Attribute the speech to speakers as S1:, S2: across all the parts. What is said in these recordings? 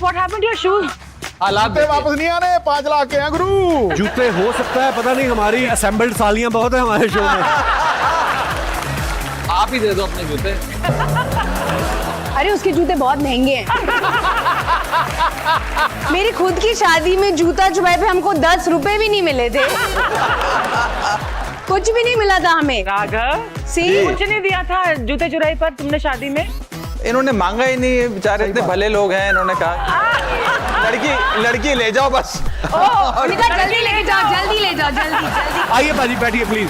S1: what happened to your shoes?
S2: हालात वापस नहीं आने, 5 लाख के हैं गुरु।
S3: जूते हो सकता है, पता नहीं, हमारी असेंबल्ड सालियां बहुत है हमारे शो में।
S4: आप ही दे दो अपने जूते।
S5: अरे उसके जूते बहुत महंगे हैं। मेरी खुद की शादी में जूता चुराए पे हमको 10 रुपए भी नहीं मिले थे। कुछ भी नहीं मिला था हमें।
S1: राघव,
S5: सी
S1: कुछ नहीं दिया था जूते चुराई पर तुमने शादी में?
S4: इन्होंने मांगा ही नहीं, बेचारे इतने भले लोग हैं। इन्होंने कहा लड़की ले जाओ बस।
S5: निकाल, जल्दी लेके जाओ, जल्दी ले जाओ, जल्दी।
S3: आइए बाजी, बैठिए प्लीज।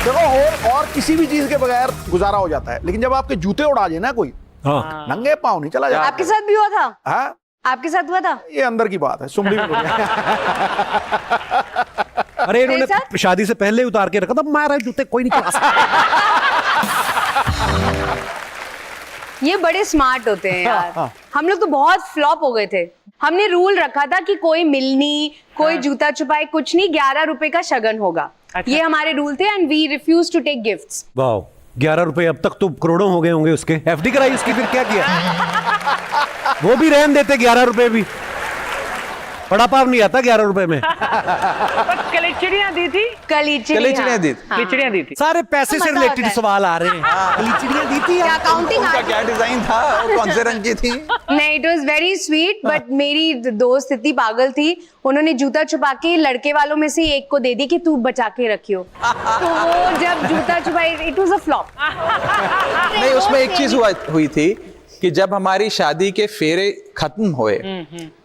S2: देखो, और किसी भी चीज के बगैर गुजारा हो जाता है, लेकिन जब आपके जूते उड़ा जाए ना कोई,
S3: हाँ,
S2: नंगे पाँव नहीं चला जाता।
S5: आपके साथ भी हुआ था?
S2: हाँ,
S5: आपके साथ हुआ था?
S2: ये अंदर की बात है, सुमली में हो गया।
S3: अरे इन्होंने
S5: तेरे साथ?
S3: शादी से पहले उतार के रखा था, मारा जूते कोई नहीं चला सकता।
S5: ये बड़े स्मार्ट होते हैं यार। हम लोग तो बहुत फ्लॉप हो गए थे। हमने रूल रखा था कि कोई मिलनी, कोई जूता छुपाए कुछ नहीं, 11 रुपए का शगन होगा।
S1: अच्छा।
S5: ये हमारे रूल थे and we refuse to take gifts.
S3: वाह, 11 रुपए, अब तक तो करोड़ों हो गए होंगे उसके। एफडी कराई उसकी, फिर क्या किया? वो भी रहन देते 11 रुपए भी। बड़ा पाव नहीं आता 11 रुपए में।
S1: पर कलीचिड़ियाँ दी थी?
S4: कलीचिड़ियाँ दी थी।
S1: कलीचिड़ियाँ दी थी।
S3: सारे पैसे से
S5: मजा
S3: रिलेटेड
S5: आता है।
S3: सवाल आ रहे हैं। कलीचिड़ियाँ दी थी
S5: क्या काउंटिंग?
S4: उनका क्या डिजाइन था और कौन से रंग की थी?
S5: नहीं, it was very sweet, but मेरी दोस्त इतनी पागल थी, उन्होंने जूता छुपा के लड़के वालों में से एक को दे दी कि तू बचा के रखियो। तो वो जब जूता छुपाई, इट वाज अ फ्लॉप।
S4: नहीं, उसमें एक चीज हुई थी कि जब हमारी शादी के फेरे खत्म हुए,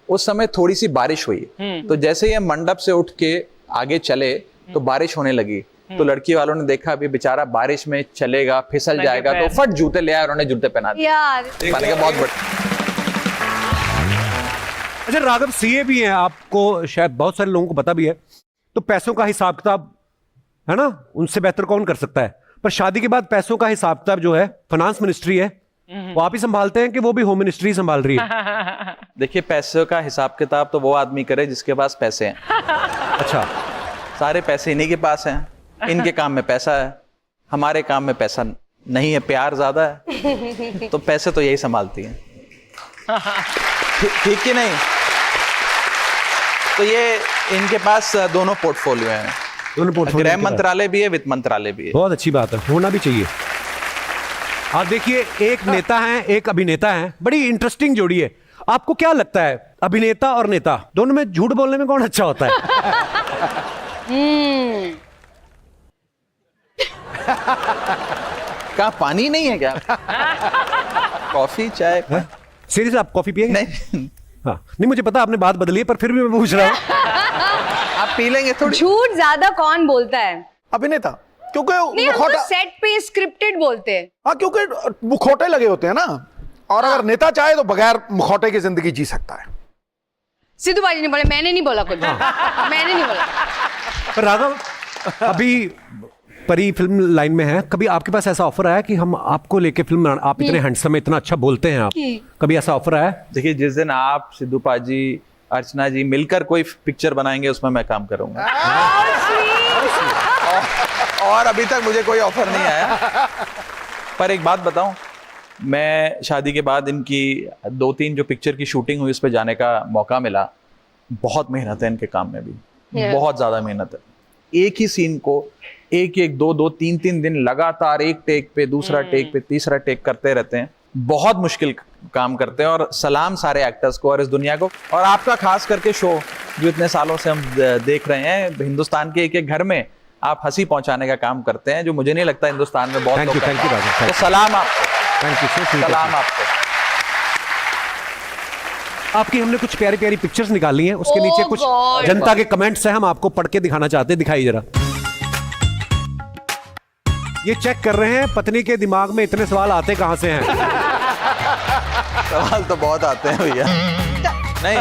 S4: उस समय थोड़ी सी बारिश हुई। तो जैसे ही हम मंडप से उठ के आगे चले तो बारिश होने लगी। तो लड़की वालों ने देखा अभी बेचारा बारिश में चलेगा, फिसल जाएगा, तो फट जूते ले आए, उन्होंने जूते पहना दिए।
S5: यार
S4: मैंने कहा बहुत बढ़िया।
S3: अच्छा राघव, सीए भी हैं, आपको शायद बहुत सारे लोगों को पता भी है, तो पैसों का हिसाब किताब है ना, उनसे बेहतर कौन कर सकता है। पर शादी के बाद पैसों का हिसाब किताब जो है, फाइनेंस मिनिस्ट्री है, वो आप ही संभालते हैं कि वो भी होम मिनिस्ट्री संभाल रही है?
S4: देखिए, पैसों का हिसाब किताब तो वो आदमी करे जिसके पास पैसे हैं।
S3: अच्छा,
S4: सारे पैसे इन्हीं के पास हैं। इनके काम में पैसा है, हमारे काम में पैसा नहीं है, प्यार ज्यादा है, तो पैसे तो यही संभालती हैं। ठीक कि नहीं? तो ये इनके पास दोनों पोर्टफोलियो हैं।
S3: दोनों पोर्टफोलियो
S4: गृह
S3: के पास।
S4: मंत्रालय भी है, वित्त मंत्रालय भी है।
S3: बहुत अच्छी बात है, होना भी चाहिए। आप देखिए, एक नेता हैं, एक अभिनेता हैं, बड़ी इंटरेस्टिंग जोड़ी है। आपको क्या लगता है, अभिनेता और नेता दोनों में झूठ बोलने में कौन अच्छा होता है?
S4: क्या पानी नहीं है क्या? कॉफी चाय?
S3: सीरियस, आप कॉफी पिएंगे?
S4: नहीं,
S3: हाँ, नहीं मुझे पता आपने बात बदली है, पर फिर भी मैं पूछ रहा हूँ।
S4: आप पी लेंगे थोड़ी?
S5: झूठ ज्यादा कौन बोलता है?
S2: अभिनेता, क्योंकि
S5: नहीं, हम
S2: मुखौटा,
S5: तो सेट पे स्क्रिप्टेड बोलते हैं।
S2: हाँ, क्योंकि मुखौटे लगे होते हैं ना, और अगर नेता चाहे तो बगैर मुखौटे की जिंदगी जी सकता है।
S5: सिद्धू बाजी ने बोला, मैंने नहीं बोला कुछ। मैंने नहीं बोला।
S3: पर राघव, अभी परी फिल्म लाइन में है, कभी आपके पास ऐसा ऑफर आया कि हम आपको लेके फिल्म, आप इतने हैंडसम है, इतना अच्छा बोलते हैं आप, कभी ऐसा ऑफर आया?
S4: देखिए, जिस दिन आप, सिद्धू पाजी, अर्चना जी मिलकर कोई पिक्चर बनाएंगे, उसमें मैं काम करूंगा। और अभी तक मुझे कोई ऑफर नहीं आया। पर एक बात बताऊं, मैं शादी के बाद इनकी 2-3 जो पिक्चर की शूटिंग हुई, उस पर जाने का मौका मिला। बहुत मेहनत है इनके काम में भी, बहुत ज्यादा मेहनत है। एक ही सीन को 1-1, 2-2, 3-3 दिन लगातार एक टेक पे, दूसरा टेक पे, तीसरा टेक करते रहते हैं। बहुत मुश्किल काम करते हैं। और सलाम सारे एक्टर्स को और इस दुनिया को, और आपका खास करके शो जो इतने सालों से हम देख रहे हैं, हिंदुस्तान के एक एक घर में आप हंसी पहुंचाने का काम करते हैं, जो मुझे नहीं लगता हिंदुस्तान में बहुत लोग करते हैं। तो सलाम आपको,
S3: थैंक यू सर।
S4: सलाम आपको।
S3: आपकी हमने कुछ प्यारी प्यारी पिक्चर्स निकाली हैं, उसके
S5: Oh
S3: नीचे कुछ
S5: God.
S3: जनता के कमेंट्स हैं, हम आपको पढ़ के दिखाना चाहते हैं। दिखाइए जरा। ये चेक कर रहे हैं पत्नी के दिमाग में इतने सवाल आते कहां से हैं।
S4: सवाल तो बहुत आते हैं भैया। नहीं,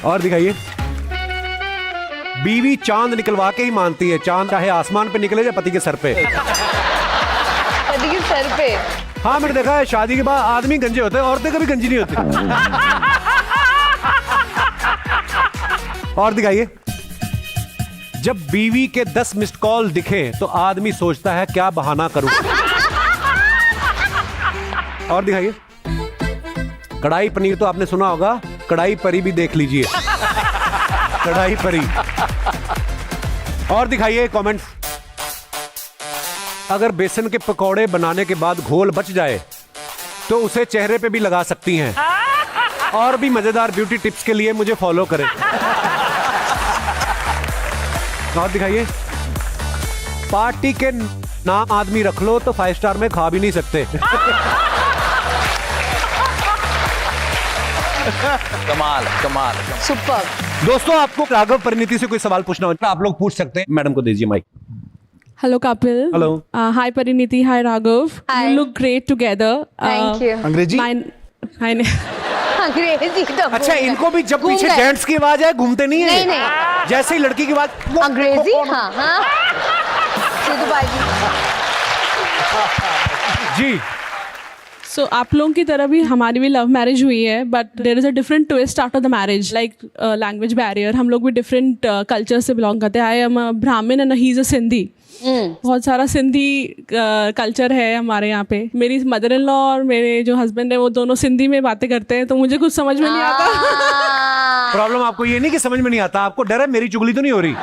S3: और दिखाइए। बीवी चांद निकलवा के ही मानती है, चांद चाहे आसमान पे निकले या पति के सर पे।
S5: पति के सर पे।
S3: हाँ, मैंने देखा है शादी के बाद आदमी गंजे होते हैं, औरतें कभी गंजी नहीं होती। और दिखाइए। जब बीवी के 10 मिस्ड कॉल दिखे तो आदमी सोचता है क्या बहाना करूं। और दिखाइए। कढ़ाई पनीर तो आपने सुना होगा, कढ़ाई परी भी देख लीजिए। कढ़ाई परी। और दिखाइए कमेंट्स। अगर बेसन के पकौड़े बनाने के बाद घोल बच जाए तो उसे चेहरे पे भी लगा सकती हैं। और भी मजेदार ब्यूटी टिप्स के लिए मुझे फॉलो करें। और दिखाइए। पार्टी के नाम आदमी रख लो तो 5 स्टार में खा भी नहीं सकते।
S4: कमाल कमाल।
S5: सुपर।
S3: दोस्तों, आपको राघव परिणीति से कोई सवाल पूछना हो आप लोग पूछ सकते हैं। मैडम को दीजिए mic.
S6: Hello, Kapil.
S3: Hello.
S6: Hi, Pariniti. Hi, Raghav.
S5: Hi.
S6: You look great together.
S5: Thank you.
S2: अंग्रेजी?
S6: Hi.
S5: अंग्रेजी तो
S3: अच्छा,
S5: भूल
S3: इनको भी जब
S5: घूम
S3: पीछे
S5: गए।
S3: जेंट्स की आवाज है घूमते नहीं है।
S5: नहीं, नहीं।
S3: जैसे ही लड़की की आवाज
S5: अंग्रेजी। हाँ हाँ सिद्धू बाजी।
S3: जी।
S6: So, आप लोगों की तरह भी हमारी भी लव मैरिज हुई है, but there is a different twist after the marriage, like language barrier. हम लोग भी डिफरेंट कल्चर से बिलोंग करते हैं। आई एम अ ब्राह्मण and he is a Sindhi. बहुत सारा सिंधी कल्चर है हमारे यहाँ पे। मेरी मदर इन लॉ और मेरे जो हस्बैंड है वो दोनों सिंधी में बातें करते हैं, तो मुझे कुछ समझ में नहीं आता।
S3: प्रॉब्लम आपको ये नहीं कि समझ में नहीं आता, आपको डर है मेरी चुगली तो नहीं हो रही।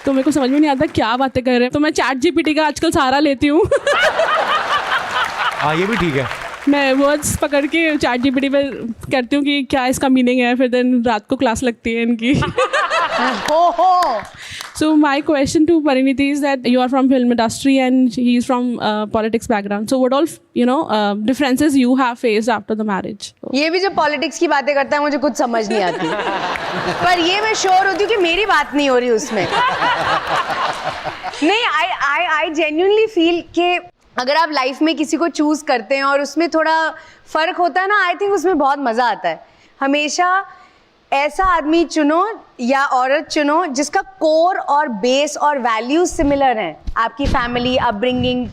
S6: तो मेरे को समझ में नहीं आता क्या बातें कर रहे हैं, तो मैं चैट जीपीटी का आजकल सहारा लेती हूँ।
S3: हाँ, ये भी ठीक है।
S6: मैं वर्ड्स पकड़ के चैट जीपीटी पे करती हूँ कि क्या इसका मीनिंग है, फिर दिन रात को क्लास लगती है इनकी। So my question to Pariniti is that you are from film industry and he is from politics background. So what all differences you have faced after the marriage?
S5: ये भी जो पॉलिटिक्स की बातें करता है मुझे कुछ समझ नहीं आती। पर ये मैं श्योर होती हूँ कि मेरी बात नहीं हो रही उसमें। नहीं, आई जेन्युइनली फील कि अगर आप लाइफ में किसी को चूज करते हैं और उसमें थोड़ा फर्क होता है ना, आई थिंक उसमें बहुत मजा आता है। हमेशा ऐसा आदमी चुनो या औरत चुनो जिसका कोर और बेस और वैल्यूज सिमिलर हैं। आपकी फैमिली, अपब्रिंगिंग,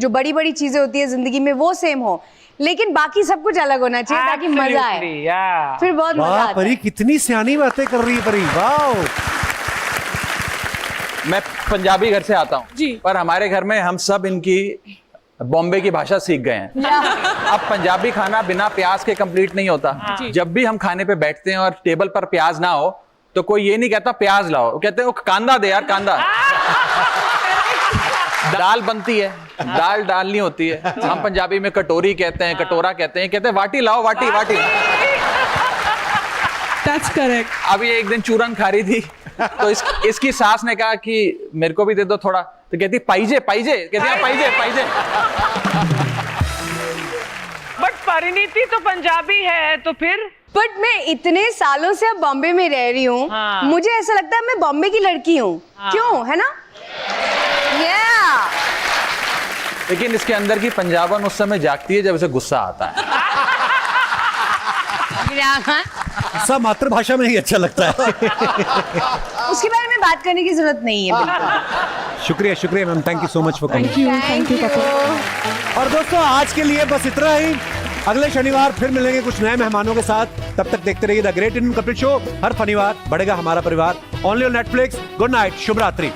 S5: जो बड़ी बड़ी चीजें होती है जिंदगी में वो सेम हो, लेकिन बाकी सब कुछ अलग होना चाहिए ताकि मजा आए।
S1: Absolutely, yeah.
S5: फिर बहुत मजा
S3: वाह
S5: आता
S3: परी,
S5: है।
S3: कितनी सियानी बातें कर रही है परी। वाह।
S4: मैं पंजाबी घर से आता हूँ
S6: जी।
S4: पर हमारे घर में हम सब इनकी बॉम्बे की भाषा सीख गए हैं। अब पंजाबी खाना बिना प्याज के कंप्लीट नहीं होता। जब भी हम खाने पे बैठते हैं और टेबल पर प्याज ना हो तो कोई ये नहीं कहता प्याज लाओ, वो कहते हैं कांदा दे यार, कांदा। दाल बनती है, दाल डालनी होती है। हम पंजाबी में कटोरी कहते हैं, कटोरा कहते हैं, कहते हैं वाटी लाओ, वाटी वाटी।
S6: That's correct.
S4: अभी एक दिन चूरन खा रही थी तो इसकी सास ने कहा कि मेरे को भी दे दो थोड़ा, तो कहती पाइजे पाइजे, कहती है पाइजे पाइजे।
S1: बट परिणीति तो पंजाबी है, तो फिर
S5: बट मैं इतने सालों से अब बॉम्बे में रह रही हूँ,
S1: हाँ।
S5: मुझे ऐसा लगता है मैं बॉम्बे की लड़की हूँ। क्यों, है ना?
S4: लेकिन इसके अंदर की पंजाबन उस समय जागती है जब उसे गुस्सा आता है।
S3: सब मातृभाषा में ही अच्छा लगता है।
S5: उसके बारे में बात करने की जरूरत नहीं है बिल्कुल।
S3: शुक्रिया शुक्रिया ma'am, thank you so much for coming.
S6: Thank you, Kapil.
S3: और दोस्तों, आज के लिए बस इतना ही। अगले शनिवार फिर मिलेंगे कुछ नए मेहमानों के साथ। तब तक देखते रहिए the great Indian Kapil show. हर शनिवार बढ़ेगा हमारा परिवार। Only on Netflix. Good night, शुभ रात्रि।